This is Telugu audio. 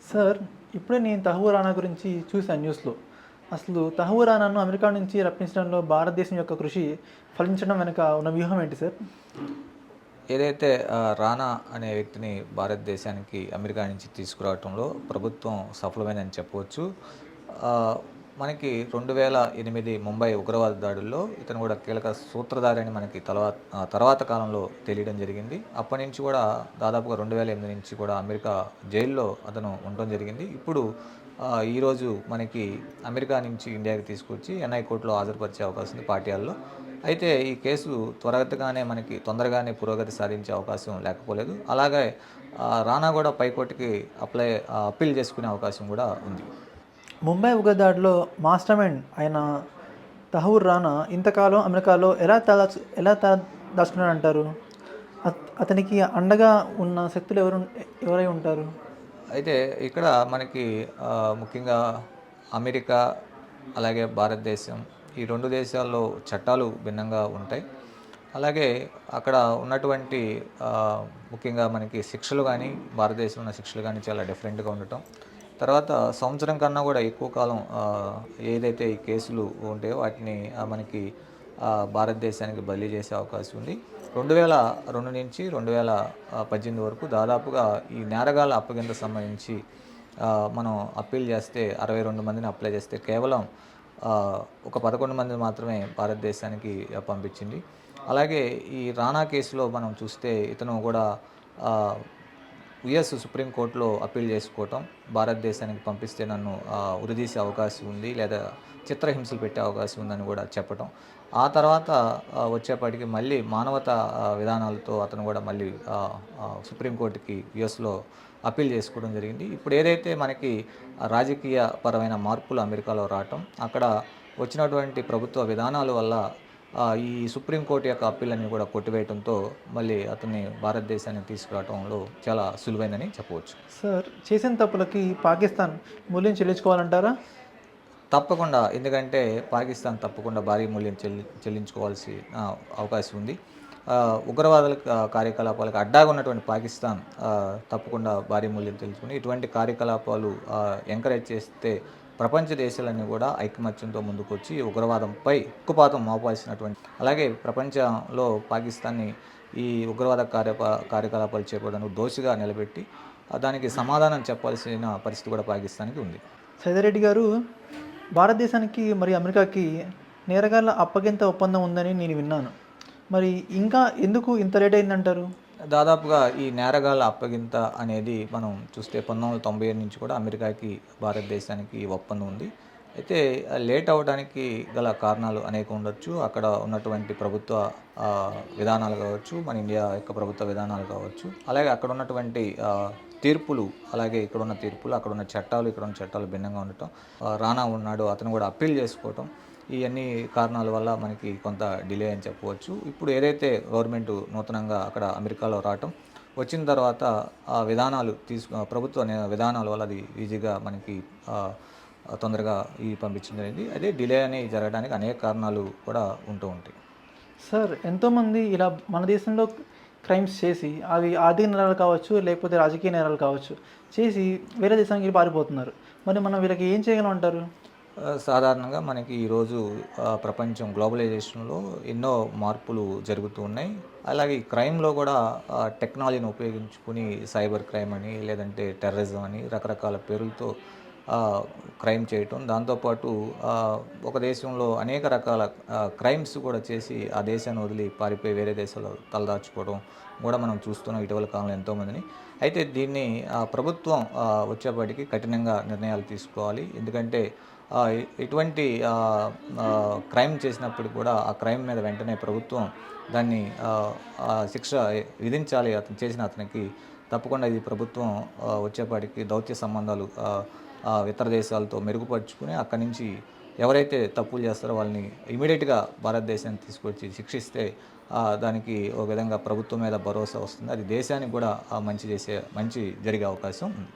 సార్, ఇప్పుడే నేను తహూర్ రానా గురించి చూశాను న్యూస్‌లో. అసలు తహూర్ రానాను అమెరికా నుంచి రప్పించడంలో భారతదేశం యొక్క కృషి ఫలించడం వెనక ఉన్న వ్యూహం ఏంటి సార్? ఏదైతే రానా అనే వ్యక్తిని భారతదేశానికి అమెరికా నుంచి తీసుకురావటంలో ప్రభుత్వం సఫలమైందని చెప్పవచ్చు. ఆహ్, మనకి 2008 ముంబై ఉగ్రవాద దాడుల్లో ఇతను కూడా కీలక సూత్రధారి అని మనకి తర్వాత కాలంలో తెలియడం జరిగింది. అప్పటినుంచి కూడా దాదాపుగా 2008 నుంచి కూడా అమెరికా జైల్లో అతను ఉండటం జరిగింది. ఇప్పుడు ఈరోజు మనకి అమెరికా నుంచి ఇండియాకి తీసుకొచ్చి ఎన్ఐ కోర్టులో హాజరుపరిచే అవకాశం ఉంది పాటియాల్లో. అయితే ఈ కేసు మనకి తొందరగానే పురోగతి సాధించే అవకాశం లేకపోలేదు. అలాగే రానా గూడా పై కోర్ట్‌కి అప్పీల్ చేసుకునే అవకాశం గూడా ఉంది. ముంబై ఉగ్ర దాడిలో మాస్టర్ మైండ్ అయిన తహూర్ రానా ఇంతకాలం అమెరికాలో ఎలా దాచుకున్నాడంటారు? అతనికి అండగా ఉన్న శక్తులు ఎవరై ఉంటారు? అయితే ఇక్కడ మనకి ముఖ్యంగా అమెరికా, అలాగే భారతదేశం ఈ 2 దేశాల్లో చట్టాలు భిన్నంగా ఉంటాయి. అలాగే అక్కడ ఉన్నటువంటి ముఖ్యంగా మనకి శిక్షలు గానీ, భారతదేశంలో ఉన్న శిక్షలు గానీ చాలా డిఫరెంట్‌గా ఉండటం. తర్వాత సంవత్సరం కన్నా గూడా ఎక్కువ కాలం ఏదైతే ఈ కేసులు ఉంటాయో వాటిని మనకి భారతదేశానికి బదిలీ చేసే అవకాశం ఉంది. 2002 నుంచి 2018 వరకు దాదాపుగా ఈ నేరగాళ్ల అప్పగింతకు సంబంధించి మనం అప్పీల్ చేస్తే 62 మందిని అప్లై చేస్తే కేవలం ఒక 11 మందిని మాత్రమే భారతదేశానికి పంపించింది. అలాగే ఈ రానా కేసులో మనం చూస్తే ఇతను కూడా ఆహ్, యూఎస్ సుప్రీం కోర్టులో అప్పీల్ చేసుకోవటం, భారతదేశానికి పంపిస్తే నన్ను ఉరిదీసే అవకాశం ఉంది లేదా చిత్రహింసలు పెట్టే అవకాశం ఉందని కూడా చెప్పటం. ఆ తర్వాత వచ్చేప్పటికి మళ్ళీ మానవతా విధానాలతో అతను కూడా మళ్ళీ సుప్రీం కోర్టుకి యూఎస్‌లో అప్పీల్ చేసుకోవడం జరిగింది. ఇప్పుడు ఏదైతే మనకి రాజకీయ పరమైన మార్పులు అమెరికాలో రావటం, అక్కడ వచ్చినటువంటి ప్రభుత్వ విధానాల వల్ల ఈ సుప్రీం కోర్ట్ యొక్క అప్పీలన్నీ కూడా కొట్టివేయడంతో మళ్ళీ అతన్ని భారతదేశానికి తీసుకురావటంలో చాలా సులువైందని చెప్పవచ్చు. సార్, చేసిన తప్పులకి పాకిస్తాన్ మూల్యం చెల్లించుకోవాలంటారా? తప్పకుండా. ఎందుకంటే పాకిస్తాన్ తప్పకుండా భారీ మూల్యం చెల్లించుకోవాల్సి అవకాశం ఉంది. ఉగ్రవాదుల కార్యకలాపాలకు అడ్డాగా ఉన్నటువంటి పాకిస్తాన్ తప్పకుండా భారీ మూల్యం చెల్లించుకుని ఇటువంటి కార్యకలాపాలు ఎంకరేజ్ చేస్తే ప్రపంచ దేశాలన్నీ కూడా ఐకమత్యంతో ముందుకొచ్చి ఉగ్రవాదంపై ఉక్కుపాతం మోపాల్సినటువంటి అలాగే ప్రపంచంలో పాకిస్తాన్‌ని ఈ ఉగ్రవాద కార్యకలాపాలు చేపట్టడానికి దోషిగా నిలబెట్టి దానికి సమాధానం చెప్పాల్సిన పరిస్థితి కూడా పాకిస్తాన్‌కి ఉంది. సైదారెడ్డి గారు, భారతదేశానికి మరి అమెరికాకి నేరగాళ్ల అప్పగింత ఒప్పందం ఉందని నేను విన్నాను. మరి ఇంకా ఎందుకు ఇంత లేట్ అయిందంటారు? దాదాపుగా ఈ నేరగాళ్ల అప్పగింత అనేది మనం చూస్తే 1997 నుంచి కూడా అమెరికాకి, భారతదేశానికి ఒప్పందం ఉంది. అయితే లేట్ అవ్వడానికి గల కారణాలు అనేకం ఉండొచ్చు. అక్కడ ఉన్నటువంటి ప్రభుత్వ విధానాలు కావచ్చు, మన ఇండియా యొక్క ప్రభుత్వ విధానాలు కావచ్చు, అలాగే అక్కడ ఉన్నటువంటి తీర్పులు, అలాగే ఇక్కడున్న తీర్పులు, అక్కడున్న చట్టాలు, ఇక్కడున్న చట్టాలు భిన్నంగా ఉండటం, రానా ఉన్నాడు అతను కూడా అప్పీల్ చేసుకోవటం, ఈ అన్ని కారణాల వల్ల మనకి కొంత డిలే అని చెప్పవచ్చు. ఇప్పుడు ఏదైతే గవర్నమెంట్ నూతనంగా అక్కడ అమెరికాలో రావటం, వచ్చిన తర్వాత ఆ విధానాలు ప్రభుత్వ విధానాల వల్ల అది ఈజీగా మనకి తొందరగా పంపించడం జరిగింది. అదే డిలే అని జరగడానికి అనేక కారణాలు కూడా ఉంటూ ఉంటాయి. సార్, ఎంతోమంది ఇలా మన దేశంలో క్రైమ్స్ చేసి అవి ఆర్థిక నేరాలు కావచ్చు, లేకపోతే రాజకీయ నేరాలు కావచ్చు, చేసి వేరే దేశానికి పారిపోతున్నారు. మరి మనం వీళ్ళకి ఏం చేయగలం అంటారు? సాధారణంగా మనకి ఈరోజు ప్రపంచం గ్లోబలైజేషన్‌లో ఎన్నో మార్పులు జరుగుతూ ఉన్నాయి. అలాగే ఈ క్రైమ్‌లో కూడా టెక్నాలజీని ఉపయోగించుకొని సైబర్ క్రైమ్ అని, లేదంటే టెర్రరిజం అని రకరకాల పేర్లతో క్రైమ్ చేయటం. దాంతోపాటు ఒక దేశంలో అనేక రకాల క్రైమ్స్ కూడా చేసి ఆ దేశాన్ని వదిలి పారిపోయి వేరే దేశాల్లో తలదాచుకోవడం కూడా మనం చూస్తున్నాం ఇటీవల కాలంలో ఎంతోమందిని. అయితే దీన్ని ప్రభుత్వం వచ్చేప్పటికి కఠినంగా నిర్ణయాలు తీసుకోవాలి. ఎందుకంటే ఎటువంటి క్రైమ్ చేసినప్పుడు కూడా ఆ క్రైమ్ మీద వెంటనే ప్రభుత్వం దాన్ని శిక్ష విధించాలి అతనికి. తప్పకుండా ఇది ప్రభుత్వం వచ్చేపాటికి దౌత్య సంబంధాలు ఇతర దేశాలతో మెరుగుపరుచుకుని అక్కడి నుంచి ఎవరైతే తప్పులు చేస్తారో వాళ్ళని ఇమీడియట్‌గా భారతదేశానికి తీసుకొచ్చి శిక్షిస్తే దానికి ఒక విధంగా ప్రభుత్వం మీద భరోసా వస్తుంది. అది దేశానికి కూడా మంచి జరిగే అవకాశం ఉంది.